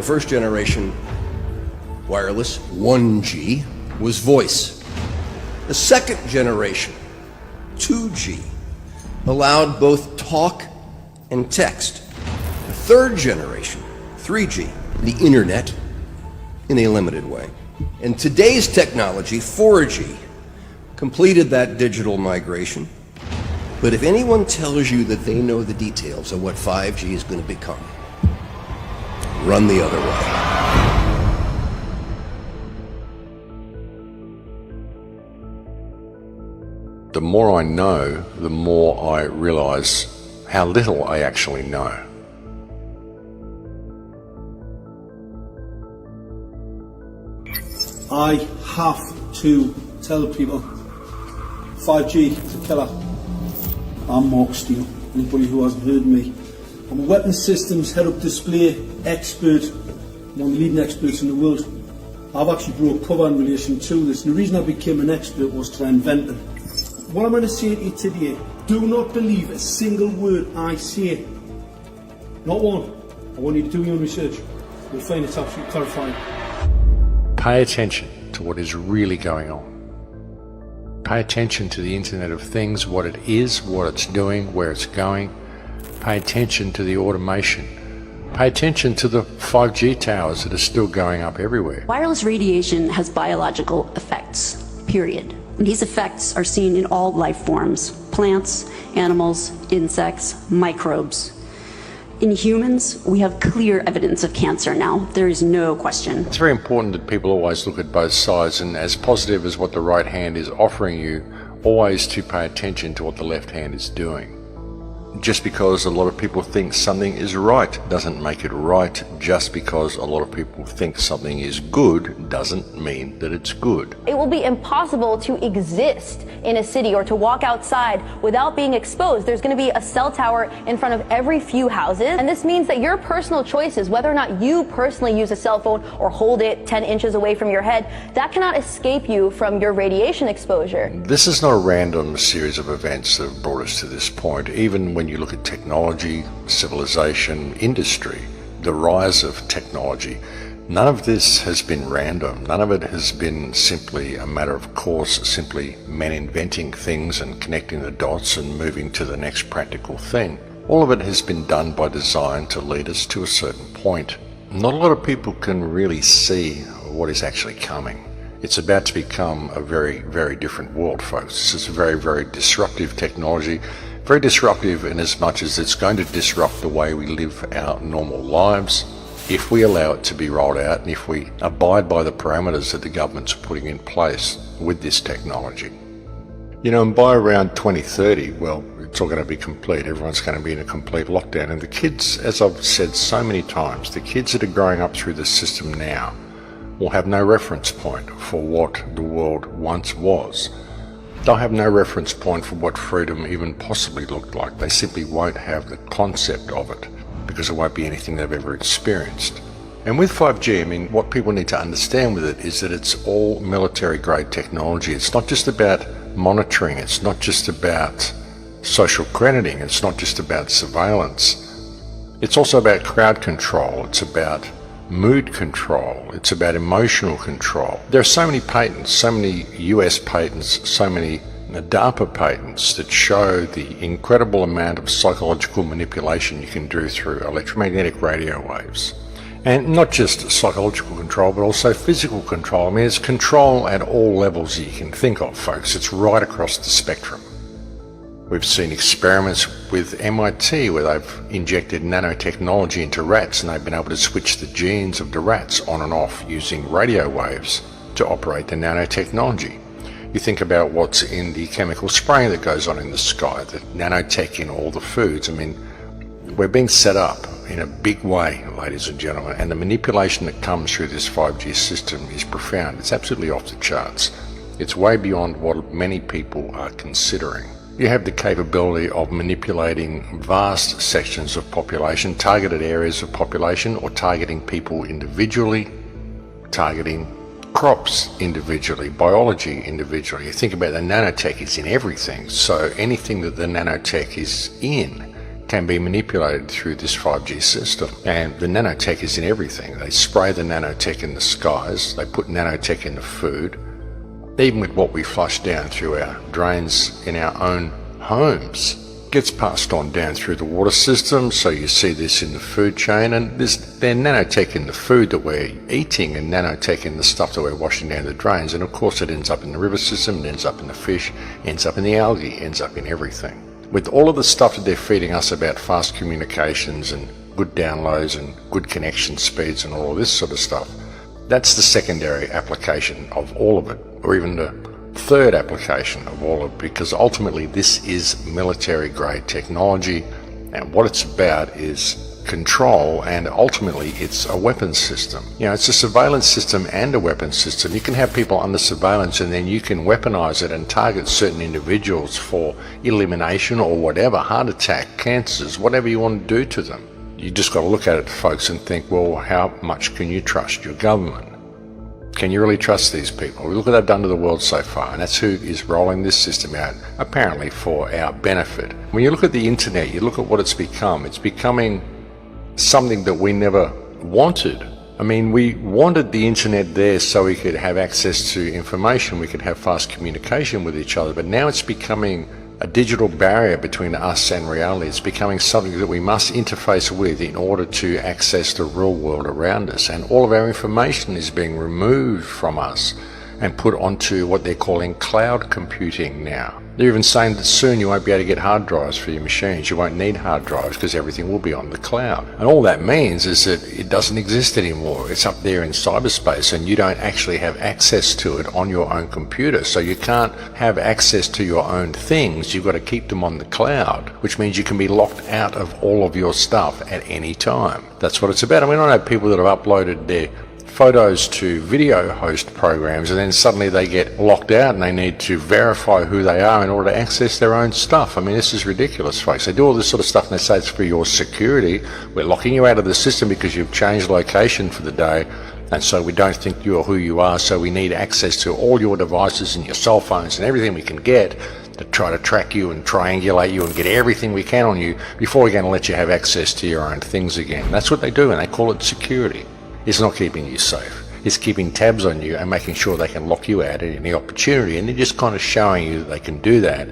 first generation wireless, 1G, was voice. The second generation, 2G, allowed both talk and text. The third generation, 3G, the internet, in a limited way. And today's technology, 4G, completed that digital migration. But if anyone tells you that they know the details of what 5G is going to become, run the other way. The more I know, the more I realise how little I actually know. I have to tell people 5G is a killer. I'm Mark Steele, anybody who hasn't heard me. I'm a weapons systems head-up display expert, one of the leading experts in the world. I've actually brought cover in relation to this, and the reason I became an expert was to invent it. What I'm going to say to you today, do not believe a single word I say. Not one. I want you to do your own research. You'll find it's absolutely terrifying. Pay attention to what is really going on. Pay attention to the Internet of Things, what it is, what it's doing, where it's going. Pay attention to the automation. Pay attention to the 5G towers that are still going up everywhere. Wireless radiation has biological effects, period. And these effects are seen in all life forms: plants, animals, insects, microbes. In humans, we have clear evidence of cancer now. There is no question. It's very important that people always look at both sides, and as positive as what the right hand is offering you, always to pay attention to what the left hand is doing. Just because a lot of people think something is right doesn't make it right. Just because a lot of people think something is good doesn't mean that it's good. It will be impossible to exist in a city or to walk outside without being exposed. There's going to be a cell tower in front of every few houses, and this means that your personal choices, whether or not you personally use a cell phone or hold it 10 inches away from your head, that cannot escape you from your radiation exposure. This is not a random series of events that have brought us to this point. Even when you look at technology, civilization, industry, the rise of technology, none of this has been random. None of it has been simply a matter of course, simply men inventing things and connecting the dots and moving to the next practical thing. All of it has been done by design to lead us to a certain point. Not a lot of people can really see what is actually coming. It's about to become a very, very different world, folks. This is a very, very disruptive technology. Very disruptive in as much as it's going to disrupt the way we live our normal lives if we allow it to be rolled out and if we abide by the parameters that the government's putting in place with this technology. You know, and by around 2030, well, it's all going to be complete. Everyone's going to be in a complete lockdown. And the kids, as I've said so many times, the kids that are growing up through the system now will have no reference point for what the world once was. They'll have no reference point for what freedom even possibly looked like. They simply won't have the concept of it because it won't be anything they've ever experienced. And with 5G, I mean, what people need to understand with it is that it's all military-grade technology. It's not just about monitoring. It's not just about social crediting. It's not just about surveillance. It's also about crowd control. It's about mood control. It's about emotional control. There are so many patents, so many US patents, so many DARPA patents that show the incredible amount of psychological manipulation you can do through electromagnetic radio waves. And not just psychological control, but also physical control. I mean, it's control at all levels you can think of, folks. It's right across the spectrum. We've seen experiments with MIT where they've injected nanotechnology into rats and they've been able to switch the genes of the rats on and off using radio waves to operate the nanotechnology. You think about what's in the chemical spraying that goes on in the sky, the nanotech in all the foods. I mean, we're being set up in a big way, ladies and gentlemen, and the manipulation that comes through this 5G system is profound. It's absolutely off the charts. It's way beyond what many people are considering. You have the capability of manipulating vast sections of population, targeted areas of population, or targeting people individually, targeting crops individually, biology individually. You think about the nanotech is in everything, so anything that the nanotech is in can be manipulated through this 5G system. And the nanotech is in everything. They spray the nanotech in the skies, they put nanotech in the food, even with what we flush down through our drains in our own homes. Gets passed on down through the water system, so you see this in the food chain, and there's nanotech in the food that we're eating and nanotech in the stuff that we're washing down the drains, and of course it ends up in the river system, it ends up in the fish, ends up in the algae, ends up in everything. With all of the stuff that they're feeding us about fast communications and good downloads and good connection speeds and all of this sort of stuff, that's the secondary application of all of it, or even the third application of all of it, because ultimately this is military grade technology, and what it's about is control, and ultimately it's a weapons system. You know, it's a surveillance system and a weapons system. You can have people under surveillance and then you can weaponize it and target certain individuals for elimination or whatever, heart attack, cancers, whatever you want to do to them. You just got to look at it, folks, and think, well, how much can you trust your government? Can you really trust these people? Look what they've done to the world so far, and that's who is rolling this system out, apparently for our benefit. When you look at the internet, you look at what it's becoming something that we never wanted. I mean, we wanted the internet there so we could have access to information, we could have fast communication with each other, but now it's becoming a digital barrier between us and reality. It's becoming something that we must interface with in order to access the real world around us. And all of our information is being removed from us and put onto what they're calling cloud computing now. They're even saying that soon you won't be able to get hard drives for your machines. You won't need hard drives because everything will be on the cloud. And all that means is that it doesn't exist anymore. It's up there in cyberspace and you don't actually have access to it on your own computer. So you can't have access to your own things. You've got to keep them on the cloud, which means you can be locked out of all of your stuff at any time. That's what it's about. I mean, I know people that have uploaded their photos to video host programs and then suddenly they get locked out and they need to verify who they are in order to access their own stuff. I mean, this is ridiculous, folks. They do all this sort of stuff and they say it's for your security. We're locking you out of the system because you've changed location for the day, and so we don't think you're who you are, so we need access to all your devices and your cell phones and everything we can get to try to track you and triangulate you and get everything we can on you before we're going to let you have access to your own things again. That's what they do, and they call it security. It's not keeping you safe. It's keeping tabs on you and making sure they can lock you out at any opportunity, and they're just kind of showing you that they can do that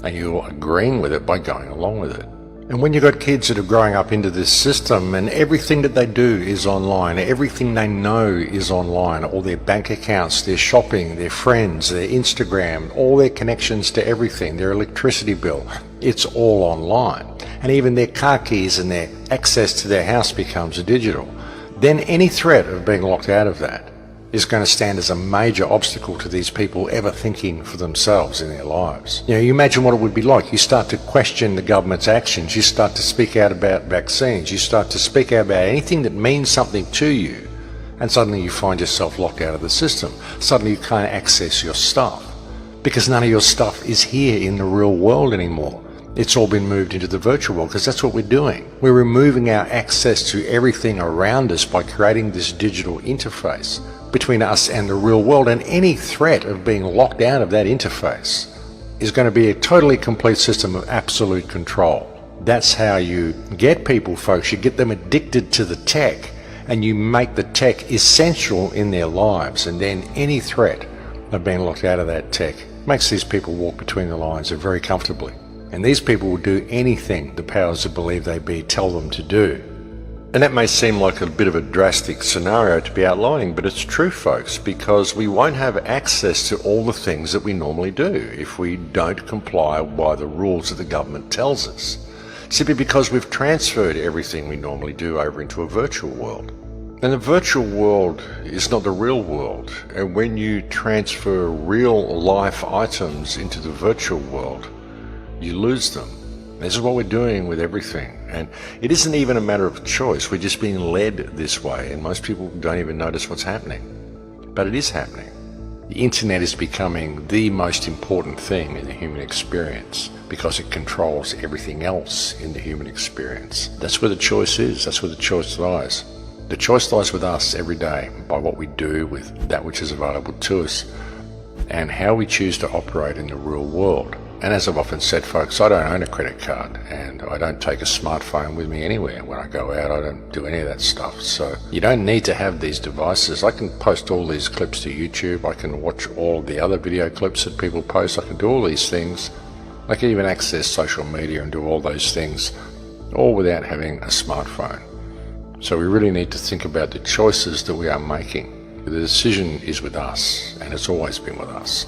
and you're agreeing with it by going along with it. And when you've got kids that are growing up into this system and everything that they do is online, everything they know is online, all their bank accounts, their shopping, their friends, their Instagram, all their connections to everything, their electricity bill, it's all online. And even their car keys and their access to their house becomes digital. Then any threat of being locked out of that is going to stand as a major obstacle to these people ever thinking for themselves in their lives. You know, you imagine what it would be like. You start to question the government's actions. You start to speak out about vaccines. You start to speak out about anything that means something to you, and suddenly you find yourself locked out of the system. Suddenly you can't access your stuff because none of your stuff is here in the real world anymore. It's all been moved into the virtual world because that's what we're doing. We're removing our access to everything around us by creating this digital interface between us and the real world, and any threat of being locked out of that interface is going to be a totally complete system of absolute control. That's how you get people, folks. You get them addicted to the tech and you make the tech essential in their lives, and then any threat of being locked out of that tech makes these people walk between the lines very comfortably. And these people will do anything the powers that believe they be tell them to do. And that may seem like a bit of a drastic scenario to be outlining, but it's true, folks, because we won't have access to all the things that we normally do if we don't comply by the rules that the government tells us, simply because we've transferred everything we normally do over into a virtual world. And the virtual world is not the real world, and when you transfer real life items into the virtual world, you lose them. This is what we're doing with everything, and it isn't even a matter of choice. We're just being led this way, and most people don't even notice what's happening. But it is happening. The internet is becoming the most important thing in the human experience because it controls everything else in the human experience. That's where the choice is. That's where the choice lies. The choice lies with us every day by what we do with that which is available to us and how we choose to operate in the real world. And as I've often said, folks, I don't own a credit card and I don't take a smartphone with me anywhere. When I go out, I don't do any of that stuff. So you don't need to have these devices. I can post all these clips to YouTube. I can watch all the other video clips that people post. I can do all these things. I can even access social media and do all those things, all without having a smartphone. So we really need to think about the choices that we are making. The decision is with us, and it's always been with us.